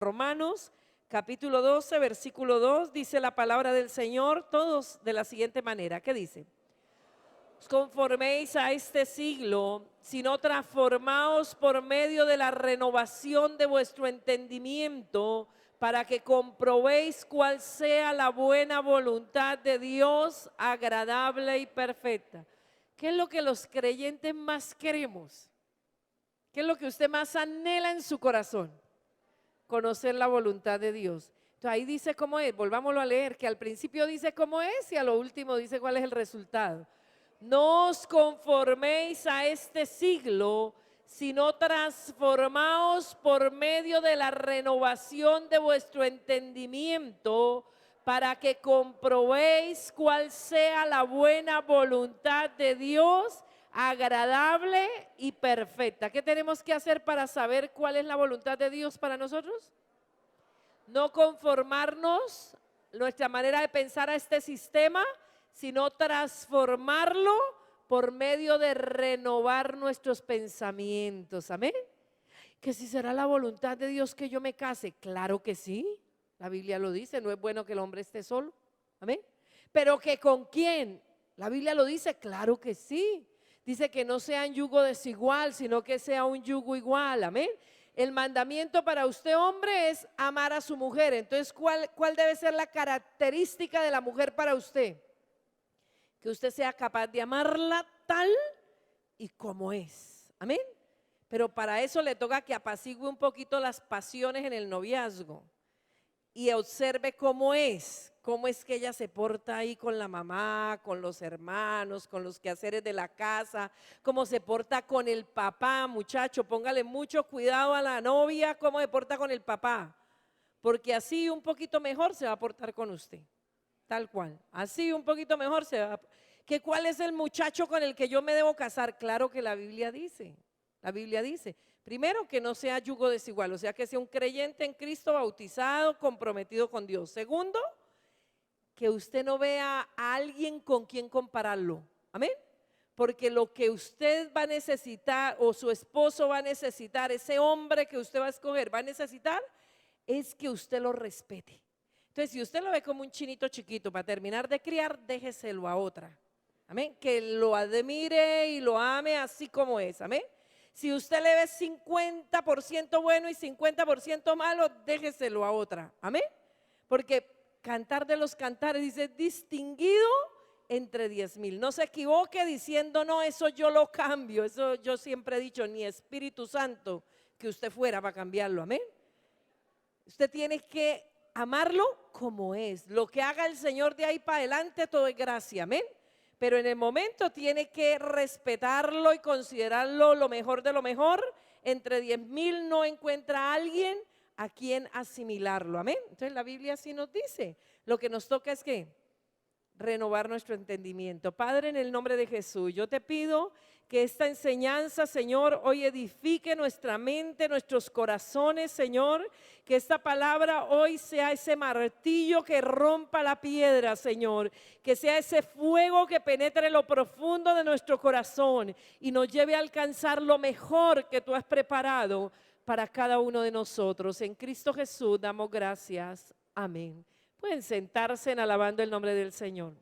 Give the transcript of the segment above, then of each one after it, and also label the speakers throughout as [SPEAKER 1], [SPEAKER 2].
[SPEAKER 1] Romanos capítulo 12, versículo 2, dice la palabra del Señor, todos de la siguiente manera. ¿Qué dice? Os conforméis a este siglo, sino transformaos por medio de la renovación de vuestro entendimiento, para que comprobéis cuál sea la buena voluntad de Dios, agradable y perfecta. ¿Qué es lo que los creyentes más queremos? ¿Qué es lo que usted más anhela en su corazón? Conocer la voluntad de Dios. Entonces ahí dice cómo es, volvámoslo a leer, que al principio dice cómo es y a lo último dice cuál es el resultado. No os conforméis a este siglo, sino transformaos por medio de la renovación de vuestro entendimiento, para que comprobéis cuál sea la buena voluntad de Dios, agradable y perfecta. ¿Qué tenemos que hacer para saber cuál es la voluntad de Dios para nosotros? No conformarnos nuestra manera de pensar a este sistema, sino transformarlo por medio de renovar nuestros pensamientos. Amén. Que si será la voluntad de Dios que yo me case, claro que sí. La Biblia lo dice, no es bueno que el hombre esté solo. Amén. Pero que con quién, la Biblia lo dice, claro que sí. Dice que no sea un yugo desigual, sino que sea un yugo igual. Amén. El mandamiento para usted, hombre, es amar a su mujer. Entonces, ¿cuál debe ser la característica de la mujer para usted? Que usted sea capaz de amarla tal y como es. Amén. Pero para eso le toca que apacigüe un poquito las pasiones en el noviazgo y observe cómo es que ella se porta ahí con la mamá, con los hermanos, con los quehaceres de la casa, cómo se porta con el papá. Muchacho, póngale mucho cuidado a la novia, cómo se porta con el papá, porque así un poquito mejor se va a portar con usted, tal cual, así un poquito mejor se va a... ¿Que cuál es el muchacho con el que yo me debo casar? Claro que la Biblia dice, primero, que no sea yugo desigual, o sea, que sea un creyente en Cristo, bautizado, comprometido con Dios. Segundo, que usted no vea a alguien con quien compararlo. Amén. Porque lo que usted va a necesitar, o su esposo va a necesitar, ese hombre que usted va a escoger va a necesitar, es que usted lo respete. Entonces, si usted lo ve como un chinito chiquito para terminar de criar, déjeselo a otra. Amén. Que lo admire y lo ame así como es. Amén. Si usted le ve 50% bueno y 50% malo, déjeselo a otra. Amén. Porque Cantar de los Cantares dice distinguido entre 10,000. No se equivoque diciendo no, eso yo lo cambio. Eso yo siempre he dicho, ni Espíritu Santo que usted fuera para cambiarlo. Amén. Usted tiene que amarlo como es. Lo que haga el Señor de ahí para adelante, todo es gracia. Amén. Pero en el momento tiene que respetarlo y considerarlo lo mejor de lo mejor. Entre 10,000 no encuentra a alguien a quien asimilarlo. Amén. Entonces la Biblia así nos dice. Lo que nos toca es que renovar nuestro entendimiento. Padre, en el nombre de Jesús, yo te pido que esta enseñanza, Señor, hoy edifique nuestra mente, nuestros corazones, Señor. Que esta palabra hoy sea ese martillo que rompa la piedra, Señor. Que sea ese fuego que penetre lo profundo de nuestro corazón y nos lleve a alcanzar lo mejor que tú has preparado para cada uno de nosotros. En Cristo Jesús damos gracias. Amén. Pueden sentarse en alabando el nombre del Señor.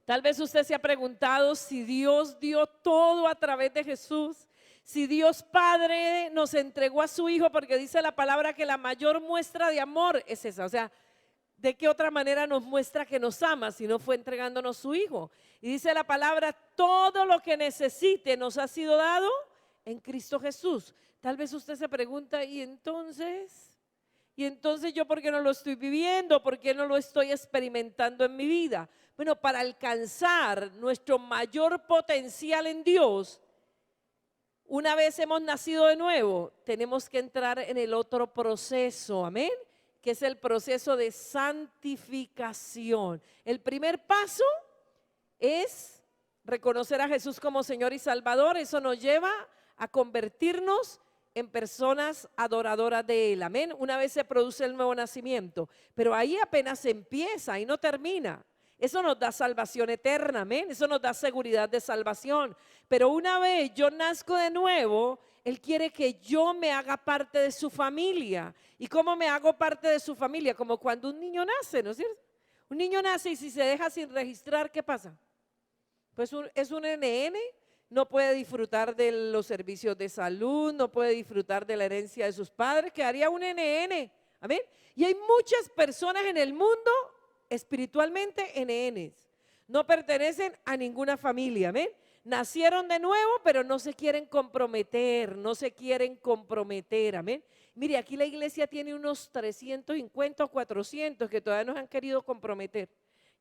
[SPEAKER 1] Tal vez usted se ha preguntado si Dios dio todo a través de Jesús, si Dios Padre nos entregó a su Hijo, porque dice la palabra que la mayor muestra de amor es esa. O sea, ¿de qué otra manera nos muestra que nos ama si no fue entregándonos su Hijo? Y dice la palabra, todo lo que necesite nos ha sido dado en Cristo Jesús. Tal vez usted se pregunta, ¿y entonces yo por qué no lo estoy viviendo? ¿Por qué no lo estoy experimentando en mi vida? Bueno, para alcanzar nuestro mayor potencial en Dios, una vez hemos nacido de nuevo, tenemos que entrar en el otro proceso, amén, que es el proceso de santificación. El primer paso es reconocer a Jesús como Señor y Salvador. Eso nos lleva a convertirnos en personas adoradoras de Él, amén. Una vez se produce el nuevo nacimiento, pero ahí apenas empieza y no termina. Eso nos da salvación eterna, amén. Eso nos da seguridad de salvación. Pero una vez yo nazco de nuevo, Él quiere que yo me haga parte de su familia. ¿Y cómo me hago parte de su familia? Como cuando un niño nace, ¿no es cierto? Un niño nace y si se deja sin registrar, ¿qué pasa? Pues es un NN, no puede disfrutar de los servicios de salud, no puede disfrutar de la herencia de sus padres, quedaría un NN. Amén. Y hay muchas personas en el mundo espiritualmente NNs. No pertenecen a ninguna familia. Amén. Nacieron de nuevo, pero no se quieren comprometer, no se quieren comprometer. Amén. Mire, aquí la iglesia tiene unos 350 o 400 que todavía no han querido comprometer.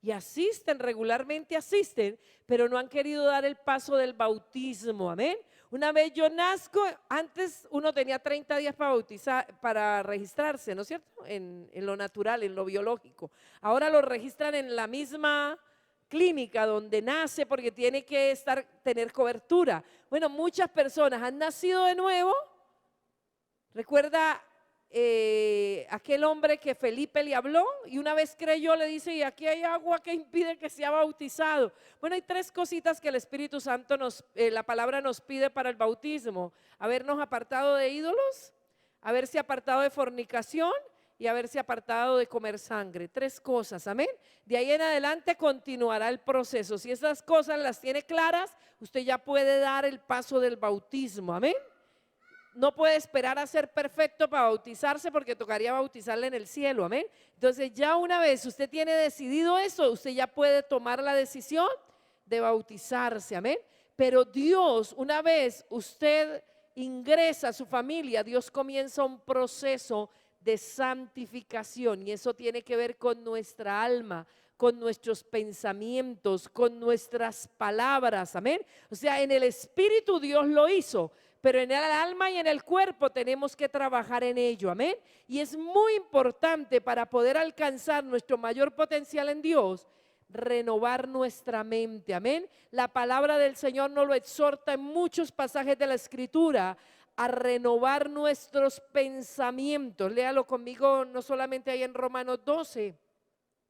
[SPEAKER 1] Y asisten, regularmente asisten, pero no han querido dar el paso del bautismo. Amén. Una vez yo nazco, antes uno tenía 30 días para bautizar, para registrarse, ¿no es cierto? En lo natural, en lo biológico. Ahora lo registran en la misma clínica donde nace porque tiene que tener cobertura. Bueno, muchas personas han nacido de nuevo. Recuerda aquel hombre que Felipe le habló y una vez creyó, le dice, y aquí hay agua que impide que sea bautizado. Bueno, hay tres cositas que el Espíritu Santo la palabra nos pide para el bautismo: habernos apartado de ídolos, haberse apartado de fornicación y haberse apartado de comer sangre. Tres cosas, amén. De ahí en adelante continuará el proceso. Si esas cosas las tiene claras, usted ya puede dar el paso del bautismo, amén. No puede esperar a ser perfecto para bautizarse porque tocaría bautizarle en el cielo, amén. Entonces ya una vez usted tiene decidido eso, usted ya puede tomar la decisión de bautizarse, amén. Pero Dios, una vez usted ingresa a su familia, Dios comienza un proceso de santificación y eso tiene que ver con nuestra alma, con nuestros pensamientos, con nuestras palabras, amén. O sea, en el espíritu Dios lo hizo, pero en el alma y en el cuerpo tenemos que trabajar en ello, amén. Y es muy importante para poder alcanzar nuestro mayor potencial en Dios, renovar nuestra mente, amén. La palabra del Señor nos lo exhorta en muchos pasajes de la Escritura a renovar nuestros pensamientos. Léalo conmigo, no solamente ahí en Romanos 12,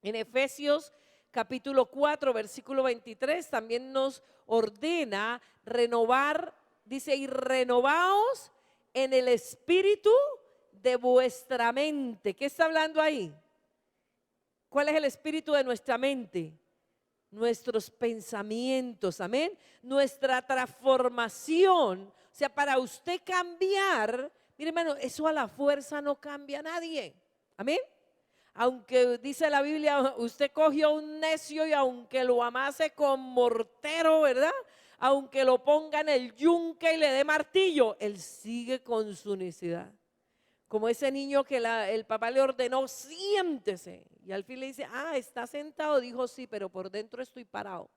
[SPEAKER 1] en Efesios capítulo 4, versículo 23, también nos ordena renovar. Dice, y renovaos en el espíritu de vuestra mente. ¿Qué está hablando ahí? ¿Cuál es el espíritu de nuestra mente? Nuestros pensamientos, amén. Nuestra transformación. O sea, para usted cambiar, mire hermano, eso a la fuerza no cambia a nadie. Amén. Aunque dice la Biblia, usted cogió un necio y aunque lo amase con mortero, ¿verdad? Aunque lo ponga en el yunque y le dé martillo, él sigue con su necedad. Como ese niño que el papá le ordenó, siéntese. Y al fin le dice, ¿está sentado? Dijo, sí, pero por dentro estoy parado.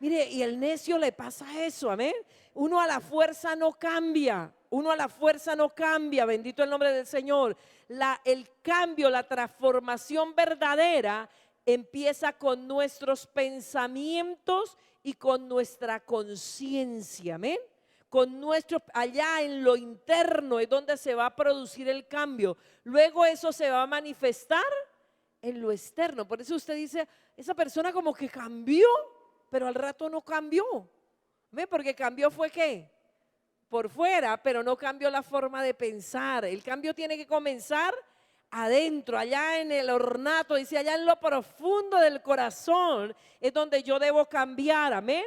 [SPEAKER 1] Mire, y el necio le pasa eso, amén. Uno a la fuerza no cambia. Uno a la fuerza no cambia, bendito el nombre del Señor. El cambio, la transformación verdadera empieza con nuestros pensamientos y con nuestra conciencia, amén. Allá en lo interno es donde se va a producir el cambio. Luego eso se va a manifestar en lo externo. Por eso usted dice, esa persona como que cambió, pero al rato no cambió. ¿Ve? Porque cambió fue ¿qué? Por fuera, pero no cambió la forma de pensar. El cambio tiene que comenzar adentro, allá en el ornato, dice, allá en lo profundo del corazón es donde yo debo cambiar, amén.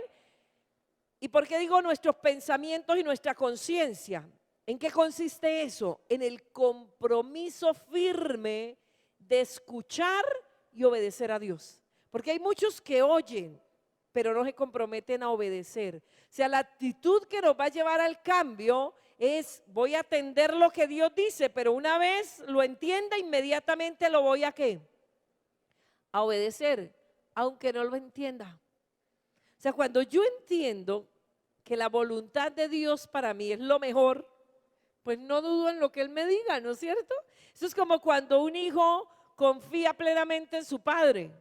[SPEAKER 1] ¿Y por qué digo nuestros pensamientos y nuestra conciencia? ¿En qué consiste eso? En el compromiso firme de escuchar y obedecer a Dios. Porque hay muchos que oyen, pero no se comprometen a obedecer. O sea, la actitud que nos va a llevar al cambio es, voy a atender lo que Dios dice, pero una vez lo entienda, inmediatamente lo voy a ¿qué? A obedecer, aunque no lo entienda. O sea, cuando yo entiendo que la voluntad de Dios para mí es lo mejor, pues no dudo en lo que Él me diga, ¿no es cierto? Eso es como cuando un hijo confía plenamente en su padre.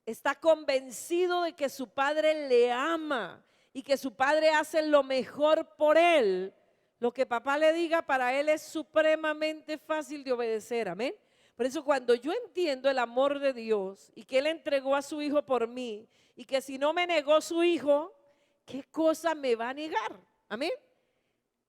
[SPEAKER 1] Está convencido de que su padre le ama y que su padre hace lo mejor por él. Lo que papá le diga para él es supremamente fácil de obedecer, amén. Por eso cuando yo entiendo el amor de Dios y que Él entregó a su hijo por mí y que si no me negó su hijo, ¿qué cosa me va a negar? Amén.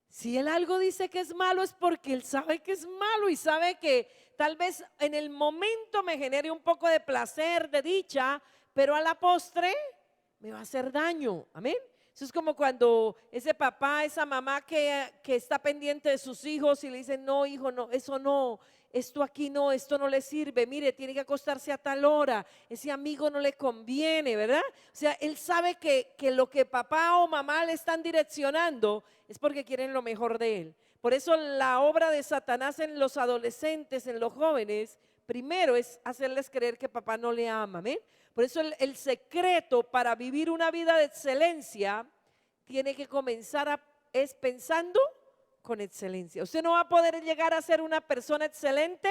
[SPEAKER 1] Si él algo dice que es malo es porque él sabe que es malo y sabe que tal vez en el momento me genere un poco de placer, de dicha, pero a la postre me va a hacer daño. Amén. Eso es como cuando ese papá, esa mamá que está pendiente de sus hijos y le dicen, no, hijo, no, eso no, esto aquí no, esto no le sirve, mire, tiene que acostarse a tal hora, ese amigo no le conviene, ¿verdad? O sea, él sabe que lo que papá o mamá le están direccionando es porque quieren lo mejor de él. Por eso la obra de Satanás en los adolescentes, en los jóvenes, primero es hacerles creer que papá no le ama, ¿amén? Por eso el secreto para vivir una vida de excelencia tiene que comenzar es pensando con excelencia. Usted no va a poder llegar a ser una persona excelente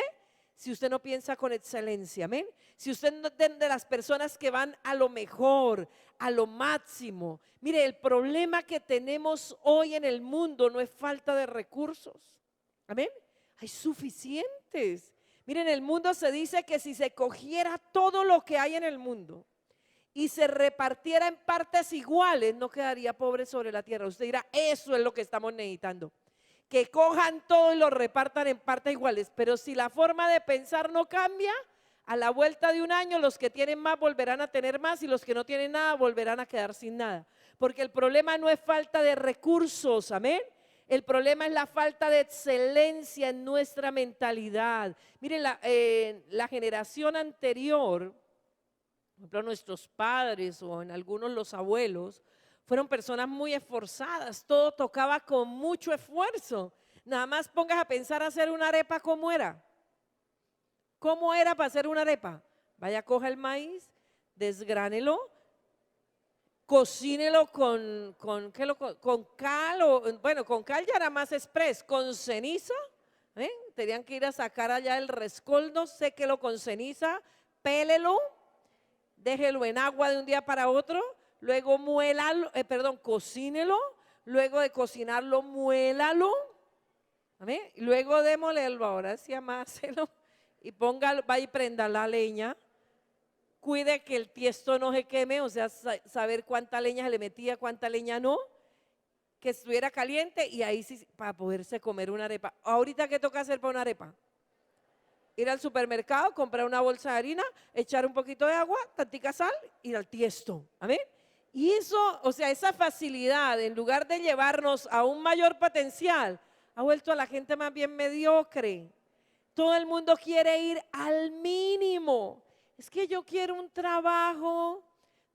[SPEAKER 1] si usted no piensa con excelencia, amén. Si usted no es de las personas que van a lo mejor, a lo máximo. Mire, el problema que tenemos hoy en el mundo no es falta de recursos, amén. Hay suficientes. Miren, en el mundo se dice que si se cogiera todo lo que hay en el mundo y se repartiera en partes iguales, no quedaría pobre sobre la tierra. Usted dirá, eso es lo que estamos necesitando. Que cojan todo y lo repartan en partes iguales. Pero si la forma de pensar no cambia, a la vuelta de un año los que tienen más volverán a tener más y los que no tienen nada volverán a quedar sin nada. Porque el problema no es falta de recursos, amén. El problema es la falta de excelencia en nuestra mentalidad. Miren, la generación anterior, por ejemplo, nuestros padres o en algunos los abuelos, fueron personas muy esforzadas, todo tocaba con mucho esfuerzo. Nada más pongas a pensar hacer una arepa, ¿cómo era? ¿Cómo era para hacer una arepa? Vaya, coja el maíz, desgránelo, cocínelo con cal, bueno, con cal ya era más express, con ceniza, tenían que ir a sacar allá el rescoldo, séquelo con ceniza, pélelo, déjelo en agua de un día para otro, luego cocínelo, luego de cocinarlo, muélalo, ¿amén? Y luego démosle ahora sí amáselo y póngalo, va y prenda la leña. Cuide que el tiesto no se queme, o sea, saber cuánta leña se le metía, cuánta leña no, que estuviera caliente y ahí sí, para poderse comer una arepa. Ahorita, ¿qué toca hacer para una arepa? Ir al supermercado, comprar una bolsa de harina, echar un poquito de agua, tantica sal, ir al tiesto, ¿amén? Y eso, o sea, esa facilidad, en lugar de llevarnos a un mayor potencial, ha vuelto a la gente más bien mediocre. Todo el mundo quiere ir al mínimo. Es que yo quiero un trabajo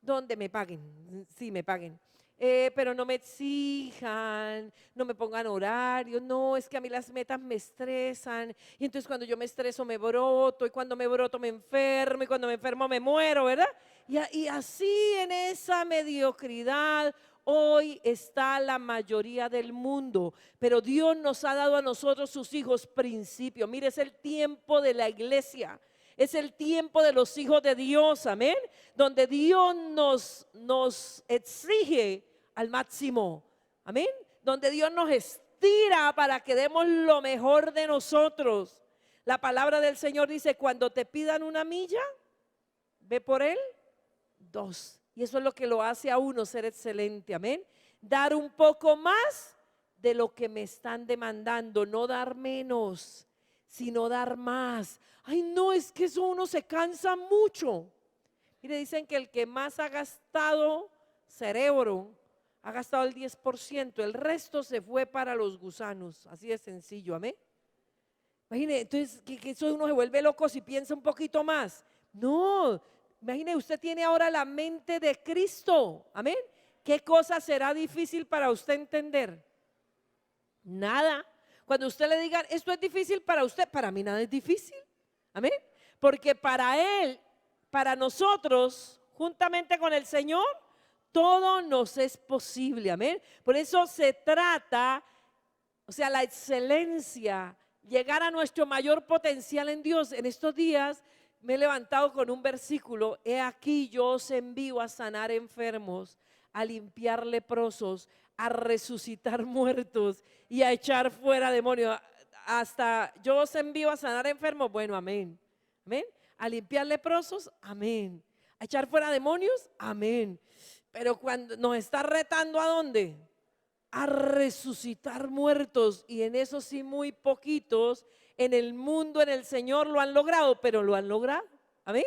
[SPEAKER 1] donde me paguen, sí, me paguen, pero no me exijan, no me pongan horarios, no, es que a mí las metas me estresan, y entonces cuando yo me estreso me broto, y cuando me broto me enfermo, y cuando me enfermo me muero, ¿verdad? Y así en esa mediocridad hoy está la mayoría del mundo, pero Dios nos ha dado a nosotros, sus hijos, principio. Mire, es el tiempo de la iglesia, es el tiempo de los hijos de Dios, amén, donde Dios nos exige al máximo, amén, donde Dios nos estira para que demos lo mejor de nosotros. La palabra del Señor dice, cuando te pidan una milla, ve por él 2. Y eso es lo que lo hace a uno ser excelente, amén. Dar un poco más de lo que me están demandando, no dar menos, sino dar más. Ay, no, es que eso uno se cansa mucho. Mire, dicen que el que más ha gastado cerebro, ha gastado el 10%, el resto se fue para los gusanos, así de sencillo, amén. Imagine, entonces que eso uno se vuelve loco si piensa un poquito más. No, imagine, usted tiene ahora la mente de Cristo, amén. ¿Qué cosa será difícil para usted entender? Nada. Cuando usted le diga, esto es difícil para usted, para mí nada es difícil, amén. Porque para Él, para nosotros, juntamente con el Señor, todo nos es posible, amén. Por eso se trata, o sea, la excelencia, llegar a nuestro mayor potencial en Dios. En estos días me he levantado con un versículo, he aquí yo os envío a sanar enfermos, a limpiar leprosos, a resucitar muertos y a echar fuera demonios. Hasta yo os envío a sanar enfermos, bueno, amén, amén. A limpiar leprosos, amén. A echar fuera demonios, amén. Pero cuando nos está retando, ¿a dónde? A resucitar muertos. Y en eso sí muy poquitos en el mundo, en el Señor lo han logrado, pero lo han logrado. Amén.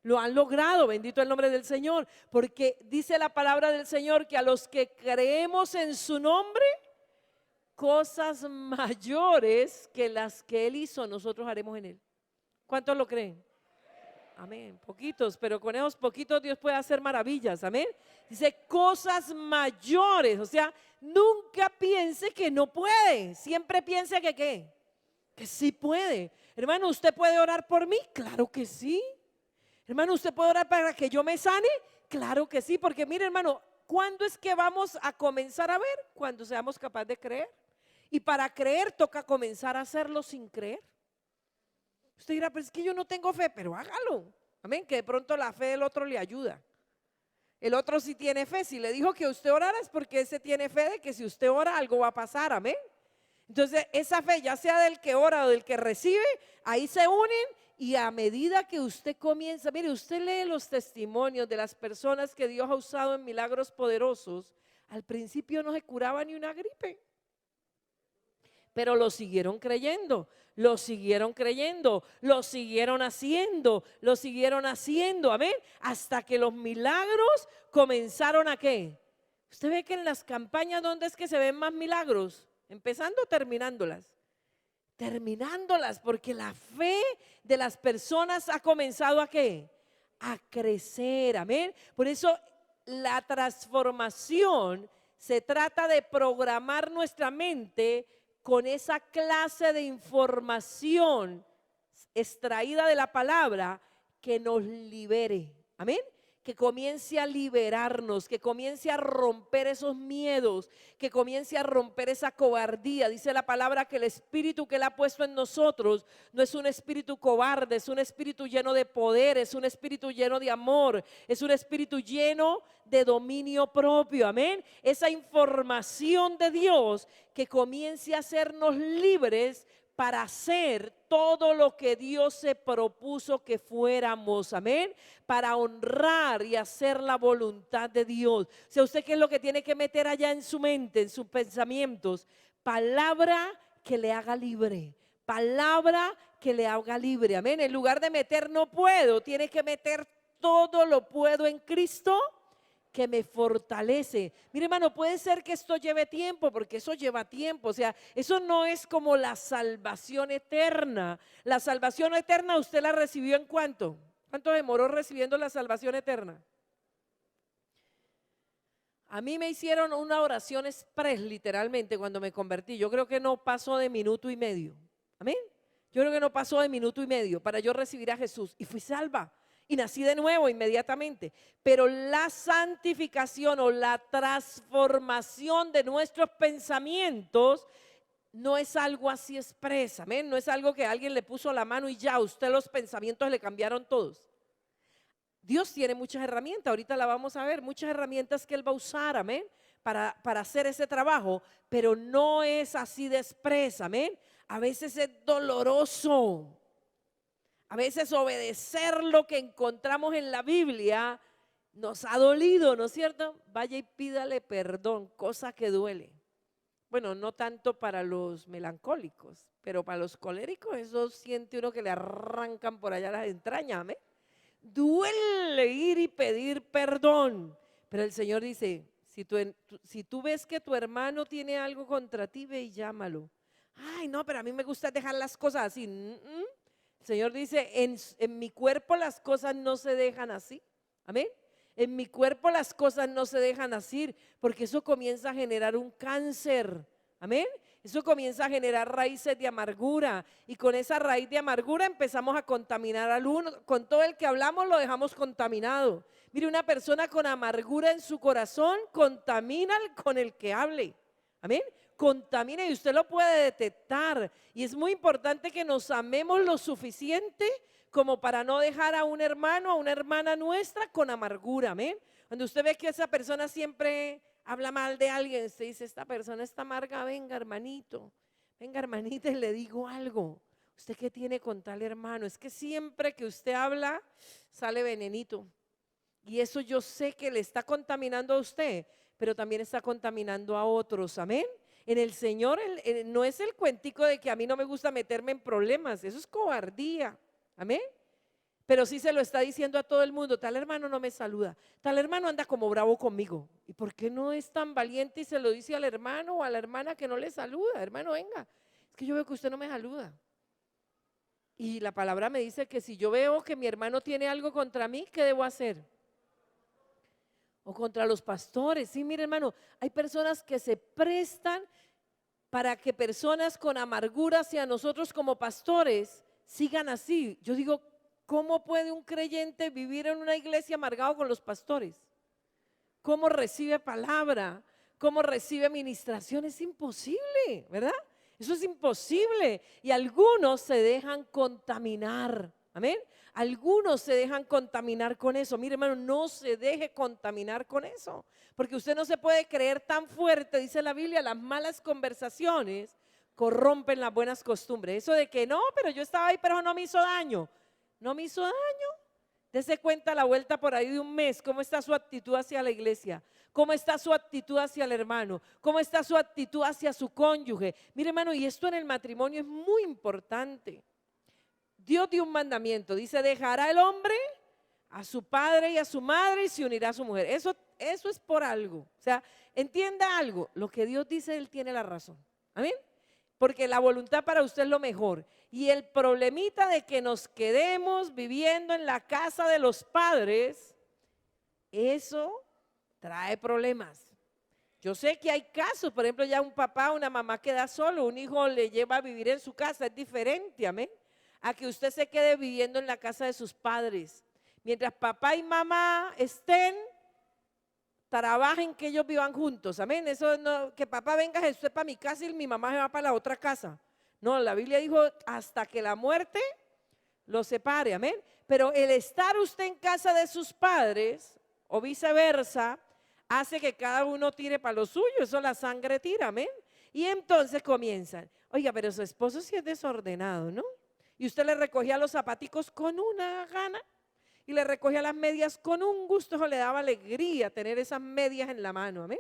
[SPEAKER 1] Lo han logrado, bendito el nombre del Señor, porque dice la palabra del Señor que a los que creemos en su nombre, cosas mayores que las que Él hizo, nosotros haremos en Él. ¿Cuántos lo creen? Amén, poquitos, pero con esos poquitos Dios puede hacer maravillas, amén. Dice cosas mayores, o sea, nunca piense que no puede, siempre piense que ¿qué? Que sí puede. Hermano, ¿usted puede orar por mí? Claro que sí. Hermano, ¿usted puede orar para que yo me sane? Claro que sí, porque mire hermano, ¿cuándo es que vamos a comenzar a ver? Cuando seamos capaces de creer. Y para creer toca comenzar a hacerlo sin creer. Usted dirá, pero es que yo no tengo fe, pero hágalo. Amén, que de pronto la fe del otro le ayuda. El otro sí tiene fe. Si le dijo que usted orara es porque ese tiene fe de que si usted ora algo va a pasar. Amén. Entonces esa fe, ya sea del que ora o del que recibe, ahí se unen y a medida que usted comienza, mire, usted lee los testimonios de las personas que Dios ha usado en milagros poderosos. Al principio no se curaba ni una gripe, pero lo siguieron creyendo, lo siguieron creyendo, lo siguieron haciendo, amén, hasta que los milagros comenzaron a ¿qué? Usted ve que en las campañas, ¿dónde es que se ven más milagros? ¿Empezando o terminándolas? Terminándolas, porque la fe de las personas ha comenzado a ¿qué? A crecer, amén. Por eso la transformación se trata de programar nuestra mente con esa clase de información extraída de la palabra que nos libere, amén, que comience a liberarnos, que comience a romper esos miedos, que comience a romper esa cobardía. Dice la palabra que el espíritu que Él ha puesto en nosotros no es un espíritu cobarde, es un espíritu lleno de poder, es un espíritu lleno de amor, es un espíritu lleno de dominio propio, amén. Esa información de Dios que comience a hacernos libres para hacer todo lo que Dios se propuso que fuéramos, amén, para honrar y hacer la voluntad de Dios. O sea, ¿usted qué es lo que tiene que meter allá en su mente, en sus pensamientos? Palabra que le haga libre, palabra que le haga libre, amén. En lugar de meter no puedo, tiene que meter todo lo puedo en Cristo que me fortalece. Mire hermano, puede ser que esto lleve tiempo, porque eso lleva tiempo, o sea, eso no es como la salvación eterna. La salvación eterna usted la recibió ¿en cuánto? ¿Cuánto demoró recibiendo la salvación eterna? A mí me hicieron una oración express literalmente cuando me convertí. Yo creo que no pasó de minuto y medio. Amén. Yo creo que no pasó de minuto y medio para yo recibir a Jesús y fui salva. Y nací de nuevo inmediatamente. Pero la santificación o la transformación de nuestros pensamientos no es algo así expresa, amén. No es algo que alguien le puso la mano y ya, a usted los pensamientos le cambiaron todos. Dios tiene muchas herramientas, ahorita la vamos a ver, muchas herramientas que Él va a usar, amén, para hacer ese trabajo, pero no es así de expresa, amén. A veces es doloroso. A veces obedecer lo que encontramos en la Biblia nos ha dolido, ¿no es cierto? Vaya y pídale perdón, cosa que duele. Bueno, no tanto para los melancólicos, pero para los coléricos, eso siente uno que le arrancan por allá las entrañas, ¿amén? Duele ir y pedir perdón, pero el Señor dice, si tú ves que tu hermano tiene algo contra ti, ve y llámalo. Ay, no, pero a mí me gusta dejar las cosas así. El Señor dice, en mi cuerpo las cosas no se dejan así. Amén. En mi cuerpo las cosas no se dejan así, porque eso comienza a generar un cáncer. Amén. Eso comienza a generar raíces de amargura y con esa raíz de amargura empezamos a contaminar al uno. Con todo el que hablamos lo dejamos contaminado. Mire, una persona con amargura en su corazón contamina con el que hable. Amén. Contamina y usted lo puede detectar. Y es muy importante que nos amemos lo suficiente como para no dejar a un hermano, a una hermana nuestra con amargura. Amén. Cuando usted ve que esa persona siempre habla mal de alguien, usted dice, esta persona está amarga, venga hermanita y le digo algo. ¿Usted qué tiene con tal hermano? Es que siempre que usted habla sale venenito. Y eso yo sé que le está contaminando a usted, pero también está contaminando a otros, amén. En el Señor no es el cuentico de que a mí no me gusta meterme en problemas, eso es cobardía, amén. Pero sí se lo está diciendo a todo el mundo, tal hermano no me saluda, tal hermano anda como bravo conmigo. ¿Y por qué no es tan valiente y se lo dice al hermano o a la hermana que no le saluda? Hermano, venga, es que yo veo que usted no me saluda. Y la palabra me dice que si yo veo que mi hermano tiene algo contra mí, ¿qué debo hacer? O contra los pastores. Sí, mire hermano, hay personas que se prestan para que personas con amargura hacia nosotros como pastores sigan así. Yo digo, ¿cómo puede un creyente vivir en una iglesia amargado con los pastores? ¿Cómo recibe palabra? ¿Cómo recibe administración? Es imposible, ¿verdad? Eso es imposible. Y algunos se dejan contaminar. Amén. Algunos se dejan contaminar con eso. Mire, hermano, no se deje contaminar con eso. Porque usted no se puede creer tan fuerte, dice la Biblia, las malas conversaciones corrompen las buenas costumbres. Eso de que no, pero yo estaba ahí, pero no me hizo daño. No me hizo daño. Dese cuenta la vuelta por ahí de un mes, cómo está su actitud hacia la iglesia, cómo está su actitud hacia el hermano, cómo está su actitud hacia su cónyuge. Mire hermano, y esto en el matrimonio es muy importante. Dios dio un mandamiento, dice, dejará el hombre a su padre y a su madre y se unirá a su mujer. Eso es por algo. O sea, entienda algo, lo que Dios dice, Él tiene la razón. Amén. Porque la voluntad para usted es lo mejor. Y el problemita de que nos quedemos viviendo en la casa de los padres, eso trae problemas. Yo sé que hay casos, por ejemplo, ya un papá, una mamá queda solo, un hijo le lleva a vivir en su casa, es diferente, amén, a que usted se quede viviendo en la casa de sus padres. Mientras papá y mamá estén, trabajen, que ellos vivan juntos, amén. Eso no, que papá venga Jesús para mi casa y mi mamá se va para la otra casa. No, la Biblia dijo hasta que la muerte los separe, amén. Pero el estar usted en casa de sus padres o viceversa hace que cada uno tire para lo suyo, eso la sangre tira, amén. Y entonces comienzan, oiga, pero su esposo sí es desordenado, ¿no? Y usted le recogía los zapaticos con una gana y le recogía las medias con un gusto, eso le daba alegría tener esas medias en la mano, amén.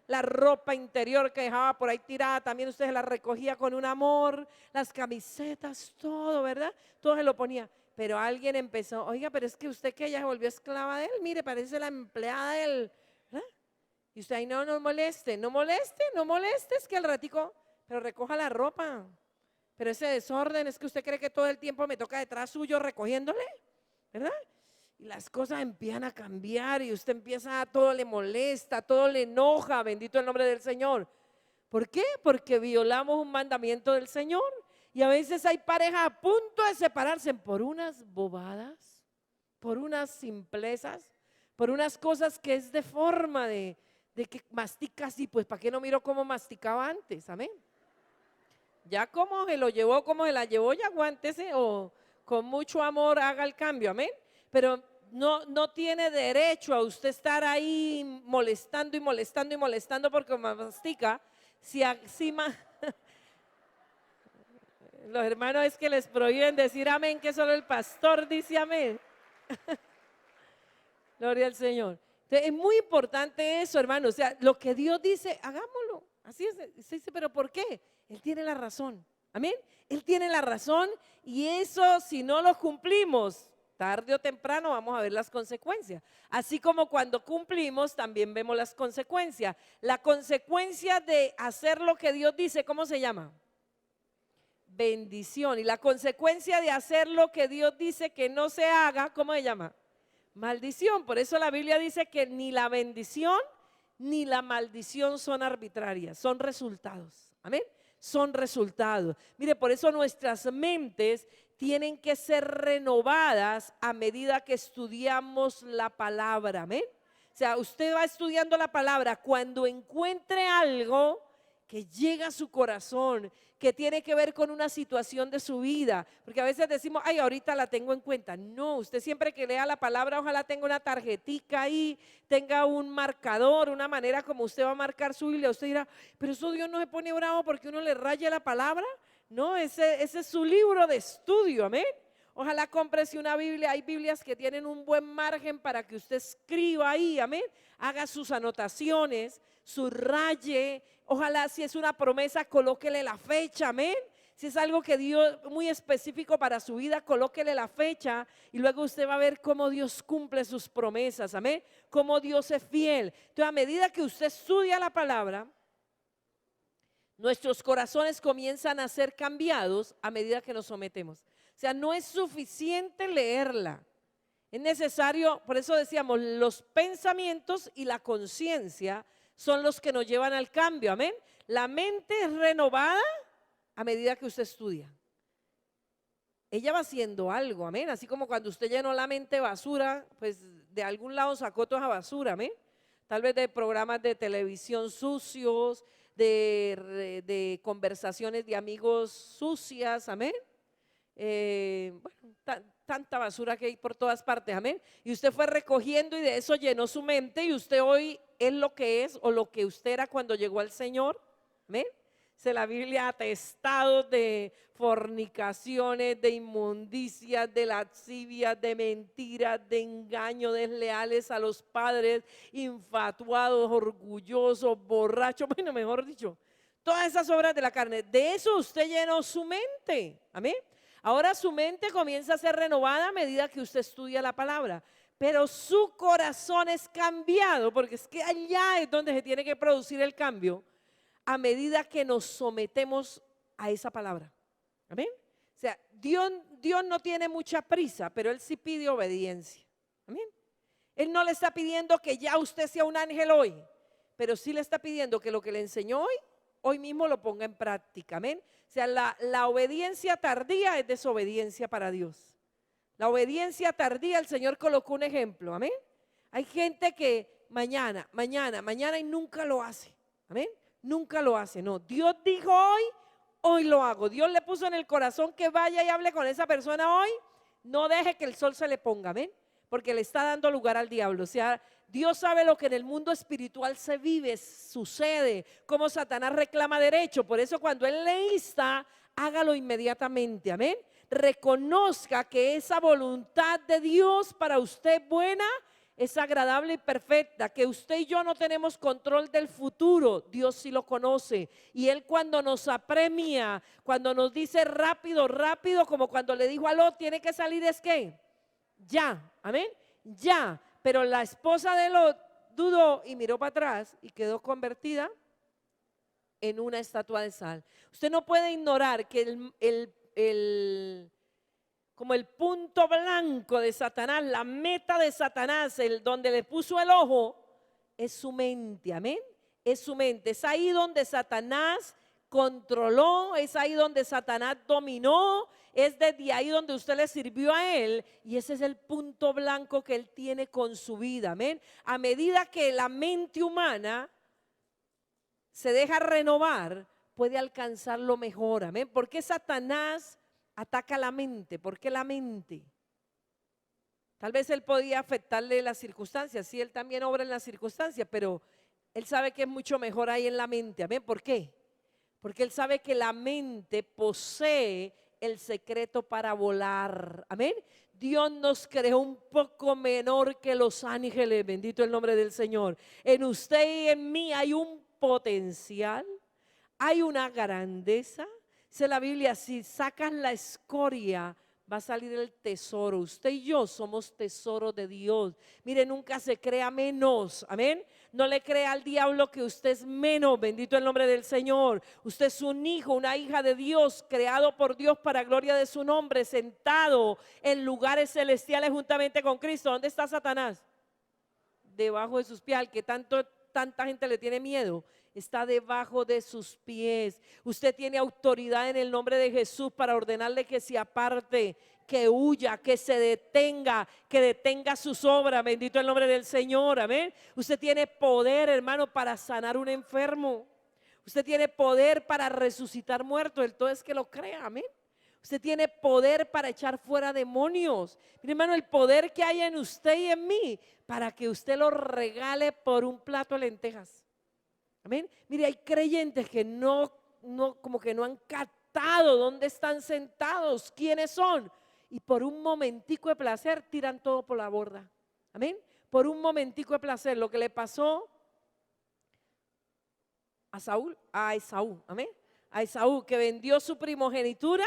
[SPEAKER 1] La ropa interior que dejaba por ahí tirada, también usted la recogía con un amor, las camisetas, todo, ¿verdad? Todo se lo ponía. Pero alguien empezó, oiga, pero es que usted que ella se volvió esclava de él, mire, parece la empleada de él, ¿verdad? Y usted ahí, no moleste, no moleste, no moleste, es que al ratico, pero recoja la ropa. Pero ese desorden es que usted cree que todo el tiempo me toca detrás suyo recogiéndole, ¿verdad? Y las cosas empiezan a cambiar y usted empieza, todo le molesta, todo le enoja, bendito el nombre del Señor. ¿Por qué? Porque violamos un mandamiento del Señor. Y a veces hay parejas a punto de separarse por unas bobadas, por unas simplezas, por unas cosas que es de forma de que mastica así, pues ¿para qué no miro cómo masticaba antes? Amén. Ya como se lo llevó, como se la llevó, ya aguántese o con mucho amor haga el cambio, amén. Pero no tiene derecho a usted estar ahí molestando y molestando y molestando porque mastica. Si encima los hermanos es que les prohíben decir amén, que solo el pastor dice amén. Gloria al Señor. Entonces, es muy importante eso, hermano. O sea, lo que Dios dice, hagámoslo. Así es. Se dice, pero ¿por qué? Él tiene la razón. Amén. Él tiene la razón y eso, si no lo cumplimos, tarde o temprano vamos a ver las consecuencias. Así como cuando cumplimos, también vemos las consecuencias. La consecuencia de hacer lo que Dios dice, ¿cómo se llama? Bendición. Y la consecuencia de hacer lo que Dios dice que no se haga, ¿cómo se llama? Maldición. Por eso la Biblia dice que ni la bendición ni la maldición son arbitrarias, son resultados. Amén. Son resultados. Mire, por eso nuestras mentes tienen que ser renovadas a medida que estudiamos la palabra. Amén. O sea, usted va estudiando la palabra, cuando encuentre algo que llega a su corazón, que tiene que ver con una situación de su vida, porque a veces decimos, ay, ahorita la tengo en cuenta. No, usted siempre que lea la palabra, ojalá tenga una tarjetica ahí, tenga un marcador, una manera como usted va a marcar su Biblia. Usted dirá, pero eso Dios no se pone bravo porque uno le raya la palabra. No, ese es su libro de estudio, amén. Ojalá cómprese una Biblia. Hay Biblias que tienen un buen margen para que usted escriba ahí, amén. Haga sus anotaciones, subraye. Ojalá si es una promesa, colóquele la fecha, amén. Si es algo que Dios muy específico para su vida, colóquele la fecha y luego usted va a ver cómo Dios cumple sus promesas, amén. Cómo Dios es fiel. Entonces, a medida que usted estudia la palabra, nuestros corazones comienzan a ser cambiados a medida que nos sometemos. O sea, no es suficiente leerla. Es necesario, por eso decíamos, los pensamientos y la conciencia son los que nos llevan al cambio, amén. La mente es renovada a medida que usted estudia. Ella va haciendo algo, amén. Así como cuando usted llenó la mente de basura, pues de algún lado sacó toda esa basura, amén. Tal vez de programas de televisión sucios, de conversaciones de amigos sucias, amén. Bueno, tanta basura que hay por todas partes, amén. Y usted fue recogiendo y de eso llenó su mente y usted hoy es lo que es o lo que usted era cuando llegó al Señor, amén. La Biblia atestados de fornicaciones, de inmundicias, de lascivias, de mentiras, de engaño, desleales a los padres, infatuados, orgullosos, borrachos, bueno, mejor dicho, todas esas obras de la carne. De eso usted llenó su mente, amén. Ahora su mente comienza a ser renovada a medida que usted estudia la palabra, pero su corazón es cambiado, porque es que allá es donde se tiene que producir el cambio, a medida que nos sometemos a esa palabra. Amén. O sea, Dios no tiene mucha prisa, pero Él sí pide obediencia. Amén. Él no le está pidiendo que ya usted sea un ángel hoy, pero sí le está pidiendo que lo que le enseñó hoy mismo lo ponga en práctica. Amén. O sea, la obediencia tardía es desobediencia para Dios. La obediencia tardía, el Señor colocó un ejemplo. Amén. Hay gente que mañana y nunca lo hace. Amén. Nunca lo hace, no. Dios dijo hoy lo hago. Dios le puso en el corazón que vaya y hable con esa persona hoy. No deje que el sol se le ponga, amén. Porque le está dando lugar al diablo. O sea, Dios sabe lo que en el mundo espiritual se vive, sucede, cómo Satanás reclama derecho. Por eso cuando Él le insta, hágalo inmediatamente, amén. Reconozca que esa voluntad de Dios para usted buena, es agradable y perfecta, que usted y yo no tenemos control del futuro, Dios sí lo conoce. Y Él cuando nos apremia, cuando nos dice rápido, como cuando le dijo a Lot, tiene que salir, es que ya, amén, ya. Pero la esposa de Lot dudó y miró para atrás y quedó convertida en una estatua de sal. Usted no puede ignorar que como el punto blanco de Satanás, la meta de Satanás, donde le puso el ojo, es su mente, amén. Es su mente, es ahí donde Satanás controló, es ahí donde Satanás dominó, es desde ahí donde usted le sirvió a él y ese es el punto blanco que él tiene con su vida, amén. A medida que la mente humana se deja renovar, puede alcanzar lo mejor, amén. ¿Por qué Satanás ataca la mente? ¿Por qué la mente? Tal vez él podía afectarle las circunstancias, sí, él también obra en las circunstancias, pero él sabe que es mucho mejor ahí en la mente, amén. ¿Por qué? Porque él sabe que la mente posee el secreto para volar, amén. Dios nos creó un poco menor que los ángeles, bendito el nombre del Señor. En usted y en mí hay un potencial, hay una grandeza. Dice la Biblia, si sacas la escoria, va a salir el tesoro. Usted y yo somos tesoros de Dios. Mire, nunca se crea menos, amén. No le crea al diablo que usted es menos, bendito el nombre del Señor. Usted es un hijo, una hija de Dios, creado por Dios para gloria de su nombre, sentado en lugares celestiales juntamente con Cristo. ¿Dónde está Satanás? Debajo de sus pies, al que tanta gente le tiene miedo, está debajo de sus pies. Usted tiene autoridad en el nombre de Jesús para ordenarle que se aparte, que huya, que se detenga, que detenga sus obras. Bendito el nombre del Señor, amén. Usted tiene poder, hermano, para sanar un enfermo. Usted tiene poder para resucitar muertos. El todo es que lo crea, amén. Usted tiene poder para echar fuera demonios. Mire, hermano, el poder que hay en usted y en mí para que usted lo regale por un plato de lentejas. Amén. Mire, hay creyentes que como que no han captado dónde están sentados, quiénes son. y por un momentico de placer tiran todo por la borda. Amén. Por un momentico de placer, lo que le pasó a Esaú, amén. A Esaú, que vendió su primogenitura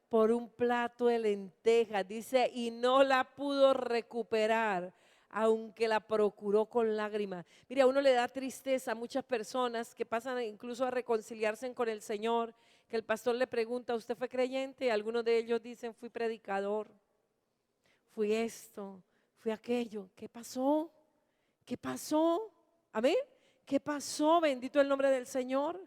[SPEAKER 1] por un plato de lentejas, dice, y no la pudo recuperar, aunque la procuró con lágrimas. Mire, a uno le da tristeza a muchas personas que pasan incluso a reconciliarse con el Señor, que el pastor le pregunta, ¿usted fue creyente? Y algunos de ellos dicen, fui predicador, fui esto, fui aquello. ¿Qué pasó? ¿Qué pasó? Amén. ¿Qué pasó? Bendito el nombre del Señor.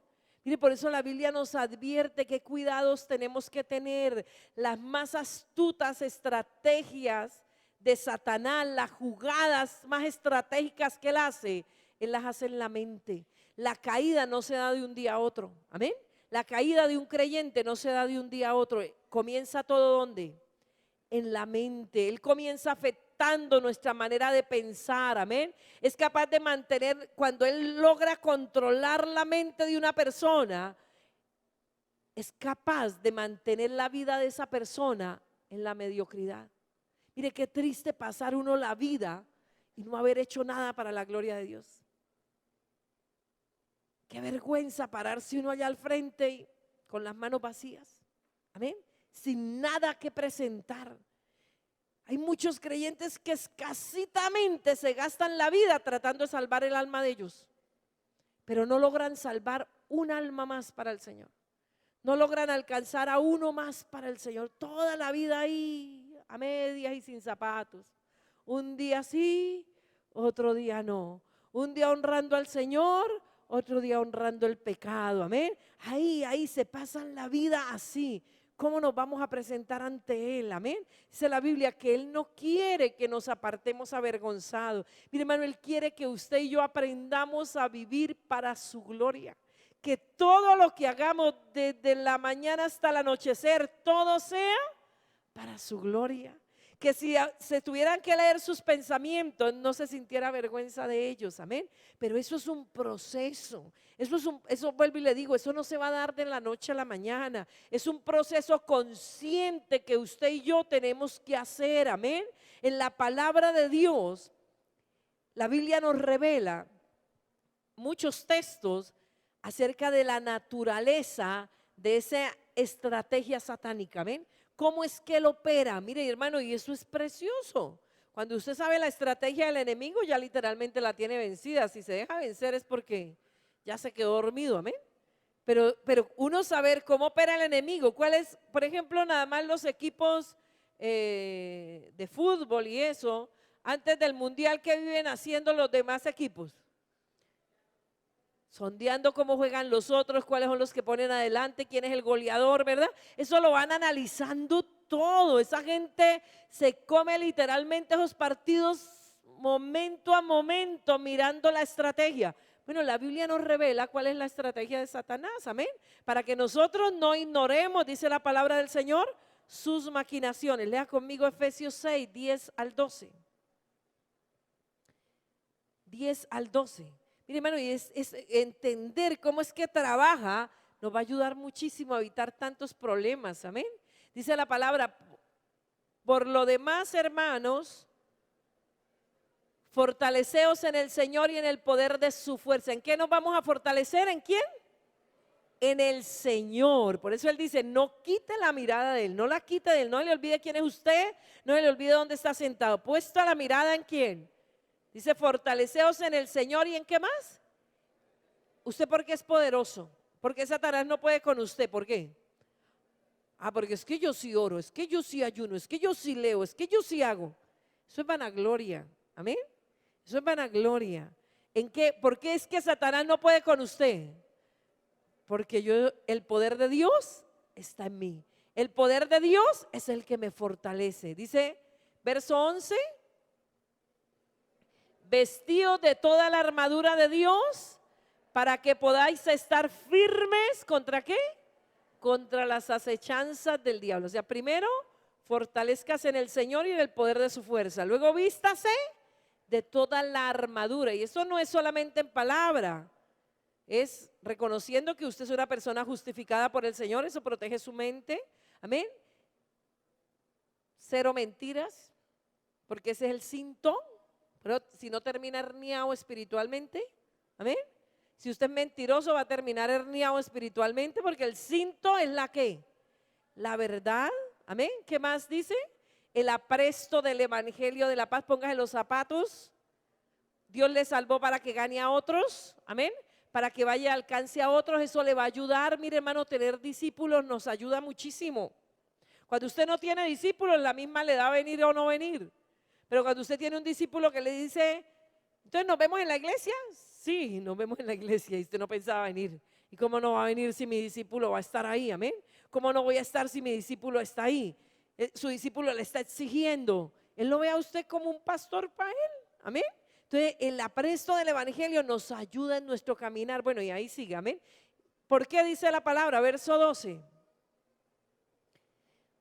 [SPEAKER 1] Mire, por eso la Biblia nos advierte qué cuidados tenemos que tener. Las más astutas estrategias de Satanás, las jugadas más estratégicas que él hace en la mente. La caída no se da de un día a otro. Amén. La caída de un creyente no se da de un día a otro. Comienza todo ¿dónde? En la mente. Él comienza afectando nuestra manera de pensar, amén. Es capaz de mantener, cuando él logra controlar la mente de una persona, es capaz de mantener la vida de esa persona en la mediocridad. Mire qué triste pasar uno la vida y no haber hecho nada para la gloria de Dios. Qué vergüenza pararse uno allá al frente y con las manos vacías, amén, sin nada que presentar. Hay muchos creyentes que escasitamente se gastan la vida tratando de salvar el alma de ellos, pero no logran salvar un alma más para el Señor. No logran alcanzar a uno más para el Señor. Toda la vida ahí, a medias y sin zapatos. Un día sí, otro día no. Un día honrando al Señor, otro día honrando el pecado. Amén. Ahí se pasan la vida así. ¿Cómo nos vamos a presentar ante Él? Amén. Dice la Biblia que Él no quiere que nos apartemos avergonzados. Mire, hermano, Él quiere que usted y yo aprendamos a vivir para su gloria. Que todo lo que hagamos desde la mañana hasta el anochecer, todo sea para su gloria. Que si se tuvieran que leer sus pensamientos, no se sintiera vergüenza de ellos, amén. Pero eso es un proceso, eso vuelvo y le digo, eso no se va a dar de la noche a la mañana. Es un proceso consciente que usted y yo tenemos que hacer, amén. En la palabra de Dios, la Biblia nos revela muchos textos acerca de la naturaleza de esa estrategia satánica, ¿ven? ¿Cómo es que él opera? Mire, hermano, y eso es precioso. Cuando usted sabe la estrategia del enemigo, ya literalmente la tiene vencida. Si se deja vencer es porque ya se quedó dormido, amén. Pero uno saber cómo opera el enemigo, cuál es, por ejemplo, nada más los equipos de fútbol y eso, antes del mundial, ¿qué viven haciendo los demás equipos? Sondeando cómo juegan los otros, cuáles son los que ponen adelante, quién es el goleador, ¿verdad? Eso lo van analizando todo. Esa gente se come literalmente esos partidos momento a momento mirando la estrategia. Bueno, la Biblia nos revela cuál es la estrategia de Satanás, amén. Para que nosotros no ignoremos, dice la palabra del Señor, sus maquinaciones. Lea conmigo Efesios 6, 10 al 12. 10 al 12. Mire, hermano, y es entender cómo es que trabaja, nos va a ayudar muchísimo a evitar tantos problemas, amén. Dice la palabra, por lo demás, hermanos, fortaleceos en el Señor y en el poder de su fuerza. ¿En qué nos vamos a fortalecer? ¿En quién? En el Señor. Por eso Él dice, no quite la mirada de Él, no la quite de Él, no le olvide quién es usted, no le olvide dónde está sentado. Puesta la mirada en quién. Dice, fortaleceos en el Señor y en qué más. Usted porque es poderoso, porque Satanás no puede con usted, ¿por qué? Porque es que yo sí oro, es que yo sí ayuno, es que yo sí leo, es que yo sí hago. Eso es vanagloria, amén. Eso es vanagloria. ¿En qué? ¿Por qué es que Satanás no puede con usted? Porque el poder de Dios está en mí. El poder de Dios es el que me fortalece. Dice, verso 11. Vestidos de toda la armadura de Dios para que podáis estar firmes ¿contra qué? Contra las acechanzas del diablo. O sea, primero fortalezcas en el Señor y en el poder de su fuerza. Luego vístase de toda la armadura. Y eso no es solamente en palabra, es reconociendo que usted es una persona justificada por el Señor. Eso protege su mente, amén. cero mentiras, porque ese es el cinto, pero si no termina herniado espiritualmente, amén. Si usted es mentiroso va a terminar herniado espiritualmente, porque el cinto es la ¿qué? La verdad, amén. ¿Qué más dice? El apresto del evangelio de la paz, póngase los zapatos. Dios le salvó para que gane a otros, amén, para que vaya y alcance a otros, eso le va a ayudar. Mire, hermano, tener discípulos nos ayuda muchísimo. Cuando usted no tiene discípulos, la misma le da venir o no venir. Pero cuando usted tiene un discípulo que le dice, entonces, ¿nos vemos en la iglesia? Sí, nos vemos en la iglesia y usted no pensaba venir. ¿Y cómo no va a venir si mi discípulo va a estar ahí? Amén. ¿Cómo no voy a estar si mi discípulo está ahí? Su discípulo le está exigiendo. Él lo ve a usted como un pastor para él. Amén. Entonces, el apresto del evangelio nos ayuda en nuestro caminar. Bueno, y ahí sigue, amén. ¿Por qué dice la palabra? Verso 12.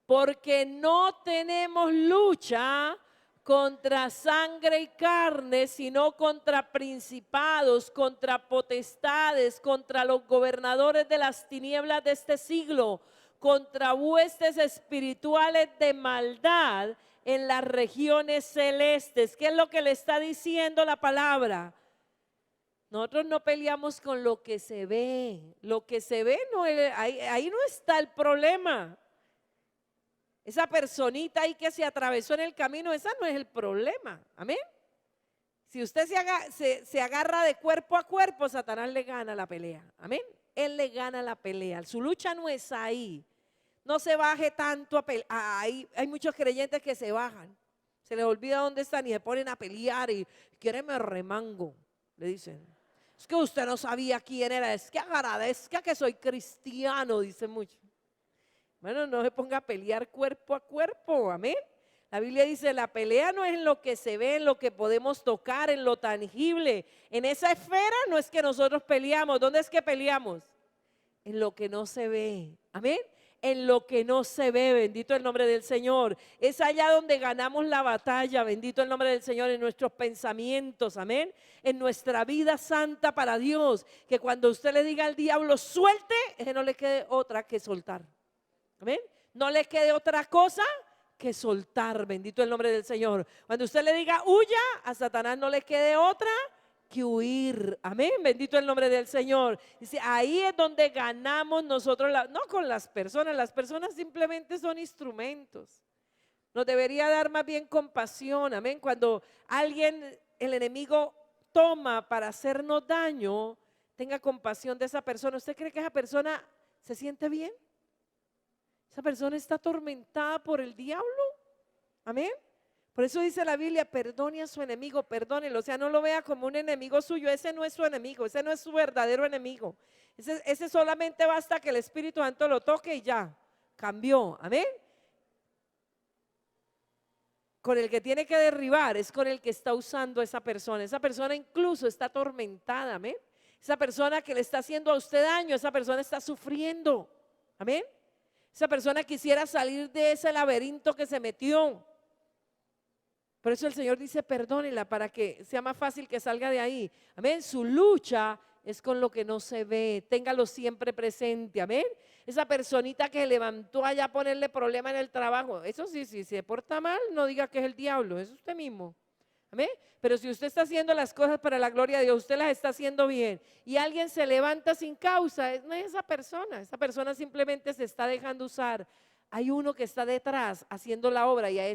[SPEAKER 1] Porque no tenemos lucha contra sangre y carne, sino contra principados, contra potestades, contra los gobernadores de las tinieblas de este siglo, contra huestes espirituales de maldad en las regiones celestes. ¿Qué es lo que le está diciendo la palabra? Nosotros no peleamos con lo que se ve. Lo que se ve, no, ahí no está el problema. Esa personita ahí que se atravesó en el camino, esa no es el problema. Amén. Si usted se agarra de cuerpo a cuerpo, Satanás le gana la pelea. Amén. Él le gana la pelea. Su lucha no es ahí. No se baje tanto a pelear. Hay muchos creyentes que se bajan. Se les olvida dónde están y se ponen a pelear y quieren me remango. Le dicen, es que usted no sabía quién era. Es que agradezca que soy cristiano, dicen muchos. Bueno, no se ponga a pelear cuerpo a cuerpo, amén. La Biblia dice, la pelea no es en lo que se ve, en lo que podemos tocar, en lo tangible. En esa esfera no es que nosotros peleamos. ¿Dónde es que peleamos? En lo que no se ve, amén. En lo que no se ve, bendito el nombre del Señor. Es allá donde ganamos la batalla, bendito el nombre del Señor, en nuestros pensamientos, amén. En nuestra vida santa para Dios. Que cuando usted le diga al diablo, suelte, que no le quede otra que soltar. Amén. No le quede otra cosa que soltar, bendito el nombre del Señor. Cuando usted le diga huya, a Satanás no le quede otra que huir. Amén, bendito el nombre del Señor. Dice, ahí es donde ganamos nosotros, no con las personas simplemente son instrumentos. Nos debería dar más bien compasión, amén. Cuando alguien, el enemigo toma para hacernos daño, tenga compasión de esa persona. ¿Usted cree que esa persona se siente bien? Esa persona está atormentada por el diablo. Amén. Por eso dice la Biblia, perdone a su enemigo, perdónelo. O sea, no lo vea como un enemigo suyo. Ese no es su enemigo, ese no es su verdadero enemigo. Ese solamente basta que el Espíritu Santo lo toque y ya, cambió. Amén. Con el que tiene que derribar es con el que está usando esa persona. Esa persona incluso está atormentada. Amén. Esa persona que le está haciendo a usted daño, esa persona está sufriendo. Amén. Esa persona quisiera salir de ese laberinto que se metió. Por eso el Señor dice, perdónela para que sea más fácil que salga de ahí. Amén. Su lucha es con lo que no se ve. Téngalo siempre presente. Amén. Esa personita que levantó allá a ponerle problema en el trabajo. Eso sí, si se porta mal, no diga que es el diablo. Es usted mismo. Amén. Pero si usted está haciendo las cosas para la gloria de Dios, usted las está haciendo bien y alguien se levanta sin causa, no es esa persona simplemente se está dejando usar. Hay uno que está detrás haciendo la obra y a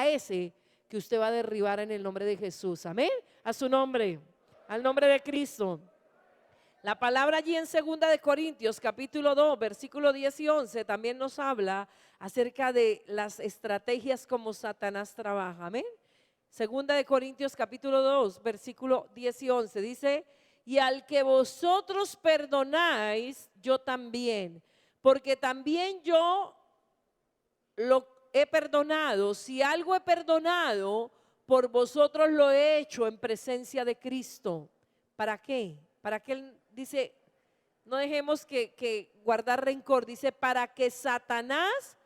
[SPEAKER 1] ese que usted va a derribar en el nombre de Jesús. Amén. A su nombre, al nombre de Cristo. La palabra allí en 2 de Corintios capítulo 2 versículo 10 y 11 también nos habla acerca de las estrategias como Satanás trabaja. Amén. Segunda de Corintios capítulo 2 versículo 10 y 11 dice, y al que vosotros perdonáis, yo también, porque también yo lo he perdonado. Si algo he perdonado, por vosotros lo he hecho en presencia de Cristo. ¿Para qué? Para que Él dice, no dejemos que guardar rencor, dice, para que Satanás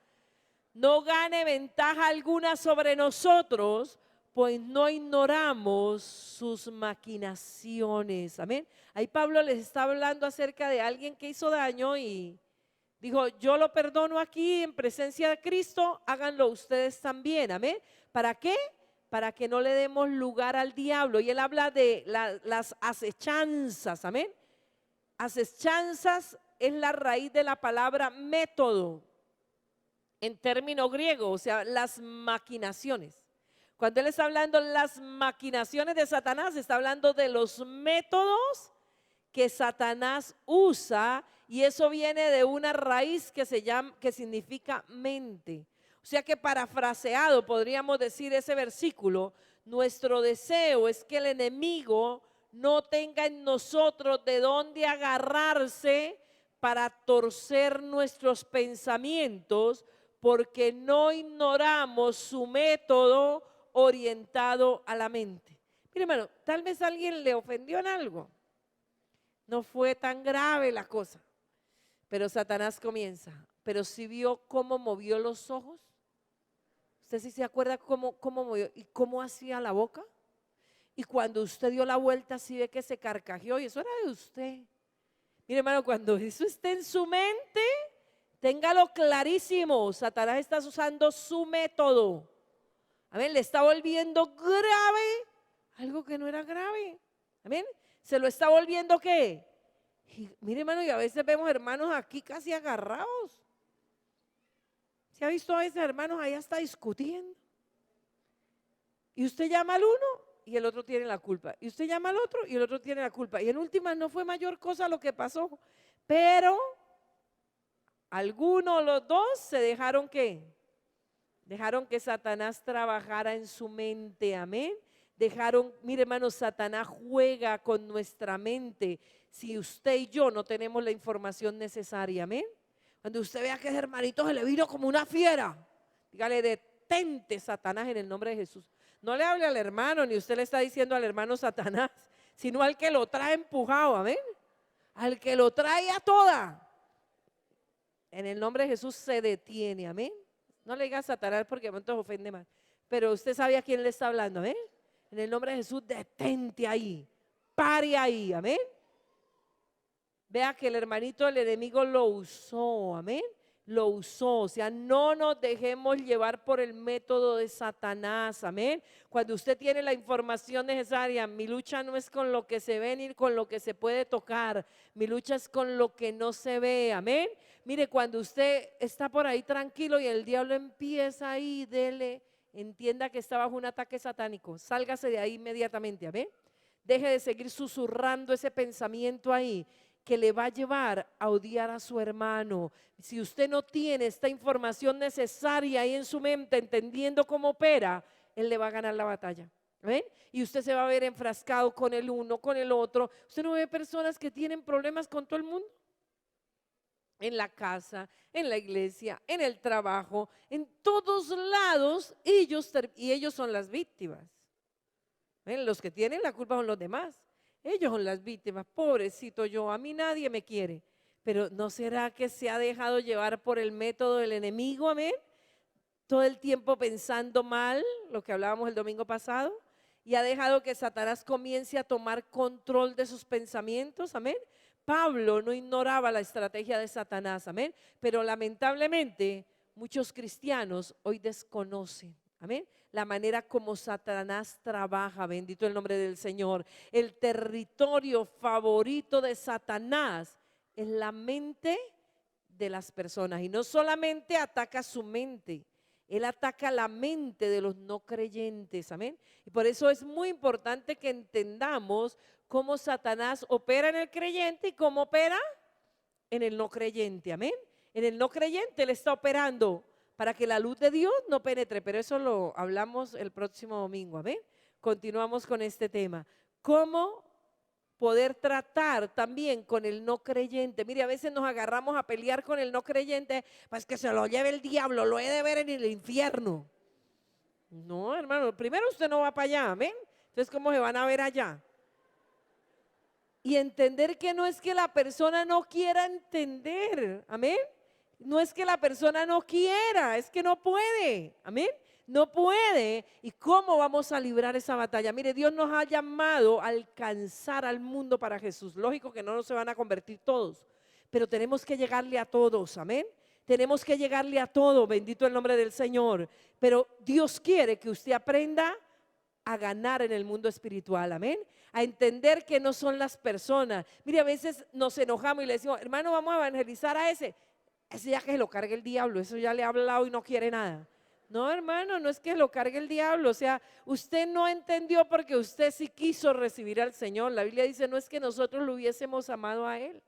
[SPEAKER 1] no gane ventaja alguna sobre nosotros, pues no ignoramos sus maquinaciones. Amén. Ahí Pablo les está hablando acerca de alguien que hizo daño y Dijo, yo lo perdono aquí en presencia de Cristo, háganlo ustedes también, amén. ¿Para qué? Para que no le demos lugar al diablo. Y él habla de las acechanzas, amén. Acechanzas es la raíz de la palabra método en término griego, o sea, las maquinaciones. Cuando él está hablando de las maquinaciones de Satanás, está hablando de los métodos que Satanás usa, y eso viene de una raíz que se llama, que significa mente. O sea que parafraseado podríamos decir ese versículo, nuestro deseo es que el enemigo no tenga en nosotros de dónde agarrarse para torcer nuestros pensamientos, porque no ignoramos su método orientado a la mente. Mire, hermano, tal vez alguien le ofendió en algo. No fue tan grave la cosa, pero Satanás comienza. Pero si vio cómo movió los ojos, ¿usted sí se acuerda cómo movió y cómo hacía la boca? Y cuando usted dio la vuelta, sí ve que se carcajeó, y eso era de usted. Mire, hermano, cuando eso esté en su mente, téngalo clarísimo. Satanás está usando su método. Amén, le está volviendo grave algo que no era grave. Amén, se lo está volviendo ¿qué? Y, mire, hermano, y a veces vemos hermanos aquí casi agarrados. ¿Se ha visto a veces hermanos ahí hasta discutiendo? Y usted llama al uno y el otro tiene la culpa. Y usted llama al otro y el otro tiene la culpa. Y en últimas no fue mayor cosa lo que pasó. Pero algunos, los dos, se dejaron ¿qué? Dejaron que Satanás trabajara en su mente, amén. Dejaron, mire hermano, Satanás juega con nuestra mente si usted y yo no tenemos la información necesaria, amén. Cuando usted vea que ese hermanito se le vino como una fiera, dígale, detente, Satanás, en el nombre de Jesús. No le hable al hermano, ni usted le está diciendo al hermano Satanás, sino al que lo trae empujado, amén. Al que lo trae a toda. En el nombre de Jesús se detiene, amén. No le diga Satanás porque entonces ofende más. Pero usted sabe a quién le está hablando, amén. En el nombre de Jesús, detente ahí, pare ahí, amén. Vea que el hermanito del enemigo lo usó, amén. Lo usó, o sea, no nos dejemos llevar por el método de Satanás, amén. Cuando usted tiene la información necesaria, mi lucha no es con lo que se ve ni con lo que se puede tocar, mi lucha es con lo que no se ve, amén. Mire, cuando usted está por ahí tranquilo y el diablo empieza ahí, dele, entienda que está bajo un ataque satánico, sálgase de ahí inmediatamente, amén. Deje de seguir susurrando ese pensamiento ahí que le va a llevar a odiar a su hermano. Si usted no tiene esta información necesaria ahí en su mente, entendiendo cómo opera, él le va a ganar la batalla. ¿Ven? Y usted se va a ver enfrascado con el uno, con el otro. Usted no ve personas que tienen problemas con todo el mundo. En la casa, en la iglesia, en el trabajo, en todos lados, y ellos son las víctimas. ¿Ven? Los que tienen la culpa son los demás. Ellos son las víctimas, pobrecito yo, a mí nadie me quiere. Pero ¿no será que se ha dejado llevar por el método del enemigo, amén? Todo el tiempo pensando mal, lo que hablábamos el domingo pasado, y ha dejado que Satanás comience a tomar control de sus pensamientos, amén. Pablo no ignoraba la estrategia de Satanás, amén, pero lamentablemente muchos cristianos hoy desconocen, amén, la manera como Satanás trabaja, bendito el nombre del Señor. El territorio favorito de Satanás es la mente de las personas, y no solamente ataca su mente, él ataca la mente de los no creyentes, amén. Y por eso es muy importante que entendamos cómo Satanás opera en el creyente y cómo opera en el no creyente, amén. En el no creyente él está operando para que la luz de Dios no penetre, pero eso lo hablamos el próximo domingo, amén. Continuamos con este tema. ¿Cómo poder tratar también con el no creyente? Mire, a veces nos agarramos a pelear con el no creyente, pues que se lo lleve el diablo, lo he de ver en el infierno. No, hermano, primero usted no va para allá, amén. Entonces, ¿cómo se van a ver allá? Y entender que no es que la persona no quiera entender, amén. No es que la persona no quiera, es que no puede, amén. No puede. ¿Y cómo vamos a librar esa batalla? Mire, Dios nos ha llamado a alcanzar al mundo para Jesús. Lógico que no se van a convertir todos, pero tenemos que llegarle a todos, amén. Tenemos que llegarle a todo, bendito el nombre del Señor. Pero Dios quiere que usted aprenda a ganar en el mundo espiritual, amén. A entender que no son las personas. Mire, a veces nos enojamos y le decimos, hermano, vamos a evangelizar a ese ya que se lo cargue el diablo, eso ya le ha hablado y no quiere nada. No, hermano, no es que lo cargue el diablo, o sea, usted no entendió porque usted sí quiso recibir al Señor. La Biblia dice, no es que nosotros lo hubiésemos amado a Él,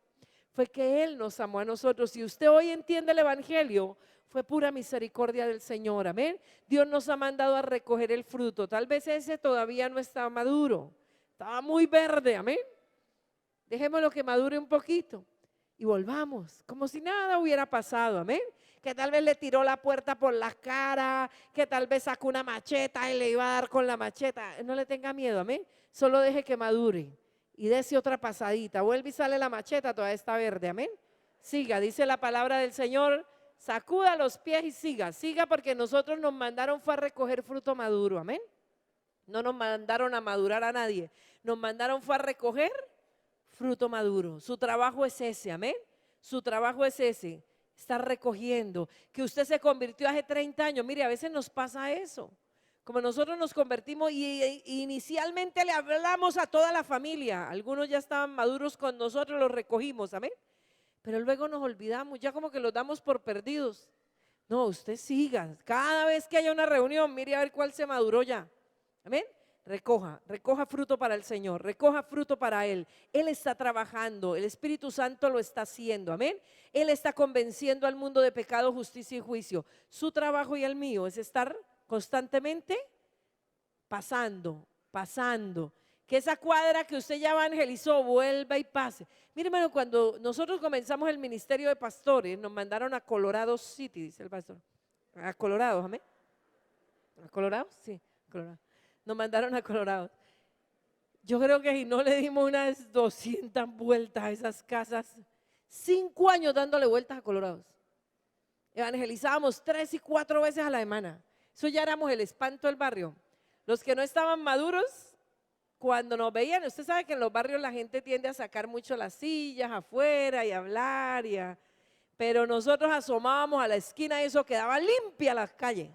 [SPEAKER 1] fue que Él nos amó a nosotros. Si usted hoy entiende el Evangelio, fue pura misericordia del Señor, amén. Dios nos ha mandado a recoger el fruto. Tal vez ese todavía no estaba maduro, estaba muy verde, amén. Dejémoslo que madure un poquito y volvamos, como si nada hubiera pasado, amén. Que tal vez le tiró la puerta por la cara, que tal vez sacó una macheta y le iba a dar con la macheta. No le tenga miedo, amén. Solo deje que madure y dése otra pasadita. Vuelve y sale la macheta, todavía está verde, amén. Siga, dice la palabra del Señor, sacuda los pies y siga porque nosotros nos mandaron fue a recoger fruto maduro, amén. No nos mandaron a madurar a nadie, nos mandaron fue a recoger fruto maduro. Su trabajo es ese, amén. Su trabajo es ese, estar recogiendo. Que usted se convirtió hace 30 años, mire, a veces nos pasa eso. Como nosotros nos convertimos y inicialmente le hablamos a toda la familia, algunos ya estaban maduros con nosotros, los recogimos, amén. Pero luego nos olvidamos, ya como que los damos por perdidos. No, usted siga, cada vez que haya una reunión, mire a ver cuál se maduró ya, amén. Recoja fruto para el Señor, recoja fruto para Él. Él está trabajando, el Espíritu Santo lo está haciendo, amén. Él está convenciendo al mundo de pecado, justicia y juicio. Su trabajo y el mío es estar constantemente pasando. Que esa cuadra que usted ya evangelizó vuelva y pase. Mire, hermano, cuando nosotros comenzamos el ministerio de pastores, nos mandaron a Colorado City, dice el pastor. A Colorado, amén. ¿A Colorado? Sí, Colorado. Nos mandaron a Colorado. Yo creo que si no le dimos unas 200 vueltas a esas casas, 5 años dándole vueltas a Colorado. Evangelizábamos 3 y 4 veces a la semana. Eso ya éramos el espanto del barrio. Los que no estaban maduros, cuando nos veían, usted sabe que en los barrios la gente tiende a sacar mucho las sillas afuera y a hablar, pero nosotros asomábamos a la esquina y eso quedaba limpia las calles.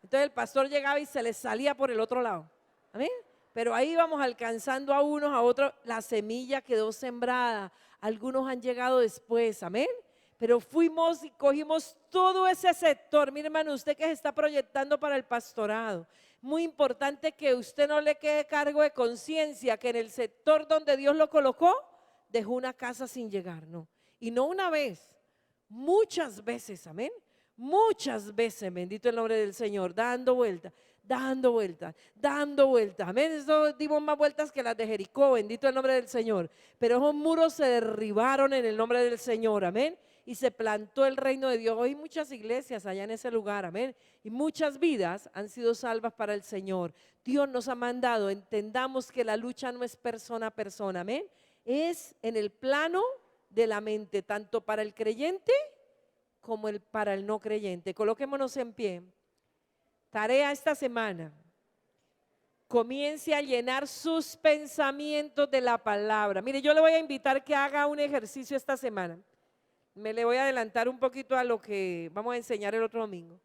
[SPEAKER 1] Entonces el pastor llegaba y se les salía por el otro lado, amén. Pero ahí íbamos alcanzando a unos, a otros, la semilla quedó sembrada, algunos han llegado después, amén. Pero fuimos y cogimos todo ese sector. Mire, hermano, usted que se está proyectando para el pastorado, muy importante que usted no le quede cargo de conciencia que en el sector donde Dios lo colocó, dejó una casa sin llegar, no. Y no una vez, muchas veces, amén. Muchas veces, bendito el nombre del Señor, dando vueltas, amén. Eso dimos más vueltas que las de Jericó, bendito el nombre del Señor. Pero esos muros se derribaron en el nombre del Señor, amén. Y se plantó el reino de Dios. Hoy hay muchas iglesias allá en ese lugar, amén. Y muchas vidas han sido salvas para el Señor. Dios nos ha mandado, entendamos que la lucha no es persona a persona, amén. Es en el plano de la mente, tanto para el creyente como para el no creyente. Coloquémonos en pie. Tarea esta semana. Comience a llenar sus pensamientos de la palabra. Mire, yo le voy a invitar que haga un ejercicio esta semana. Me le voy a adelantar un poquito a lo que vamos a enseñar el otro domingo.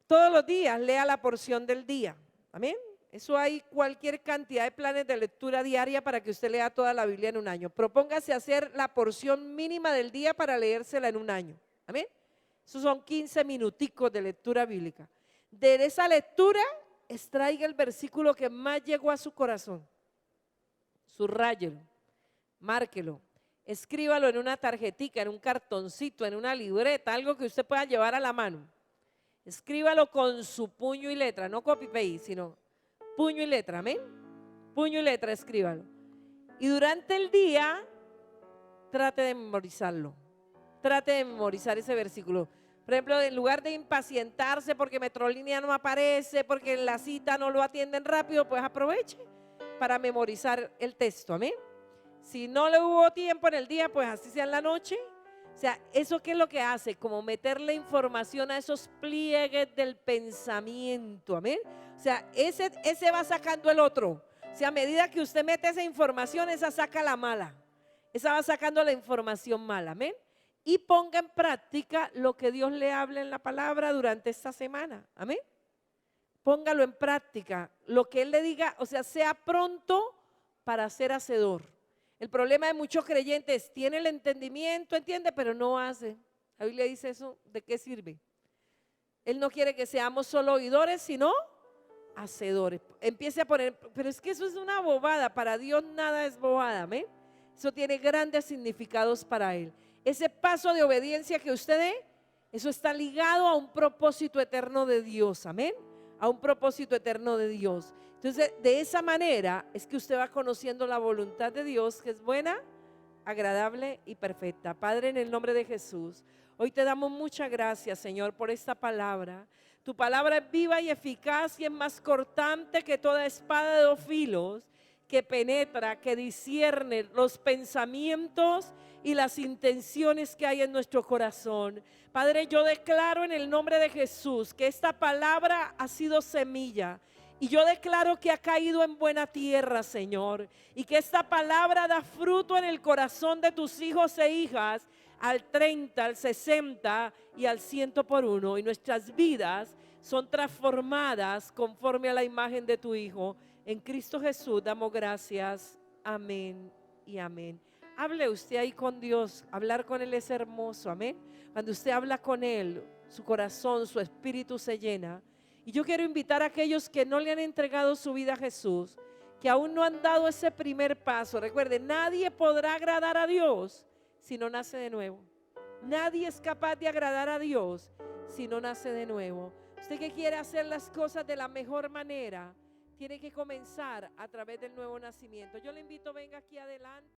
[SPEAKER 1] Todos los días lea la porción del día. Amén. Eso hay cualquier cantidad de planes de lectura diaria para que usted lea toda la Biblia en un año. Propóngase hacer la porción mínima del día para leérsela en un año. Amén. Esos son 15 minuticos de lectura bíblica. De esa lectura, extraiga el versículo que más llegó a su corazón. Subrayelo, márquelo, escríbalo en una tarjetica, en un cartoncito, en una libreta, algo que usted pueda llevar a la mano. Escríbalo con su puño y letra, no copy-paste, sino puño y letra, amén. Puño y letra, escríbalo. Y durante el día, trate de memorizarlo. Trate de memorizar ese versículo. Por ejemplo, en lugar de impacientarse porque Metrolínea no aparece, porque en la cita no lo atienden rápido, pues aproveche para memorizar el texto, amén. Si no le hubo tiempo en el día, pues así sea en la noche. O sea, ¿eso qué es lo que hace? Como meterle información a esos pliegues del pensamiento, amén. O sea, ese va sacando el otro. O sea, a medida que usted mete esa información, esa saca la mala. Estaba sacando la información mala, amén. Y ponga en práctica lo que Dios le habla en la palabra durante esta semana, amén. Póngalo en práctica, lo que Él le diga, o sea, sea pronto para ser hacedor. El problema de muchos creyentes, tiene el entendimiento, entiende, pero no hace. La Biblia dice eso, ¿de qué sirve? Él no quiere que seamos solo oidores, sino hacedores. Empiece a poner, pero es que eso es una bobada, para Dios nada es bobada, amén. Eso tiene grandes significados para Él. Ese paso de obediencia que usted dé, eso está ligado a un propósito eterno de Dios, amén. A un propósito eterno de Dios. Entonces, de esa manera es que usted va conociendo la voluntad de Dios, que es buena, agradable y perfecta. Padre, en el nombre de Jesús, hoy te damos muchas gracias, Señor, por esta palabra. Tu palabra es viva y eficaz y es más cortante que toda espada de 2 filos, que penetra, que discierne los pensamientos y las intenciones que hay en nuestro corazón. Padre, yo declaro en el nombre de Jesús que esta palabra ha sido semilla. Y yo declaro que ha caído en buena tierra, Señor, y que esta palabra da fruto en el corazón de tus hijos e hijas al 30, al 60 y al 100 por uno. Y nuestras vidas son transformadas conforme a la imagen de tu Hijo. En Cristo Jesús damos gracias. Amén y amén. Hable usted ahí con Dios. Hablar con Él es hermoso. Amén. Cuando usted habla con Él, su corazón, su espíritu se llena. Y yo quiero invitar a aquellos que no le han entregado su vida a Jesús, que aún no han dado ese primer paso. Recuerden, nadie podrá agradar a Dios si no nace de nuevo. Nadie es capaz de agradar a Dios si no nace de nuevo. Usted que quiere hacer las cosas de la mejor manera, tiene que comenzar a través del nuevo nacimiento. Yo le invito, venga aquí adelante.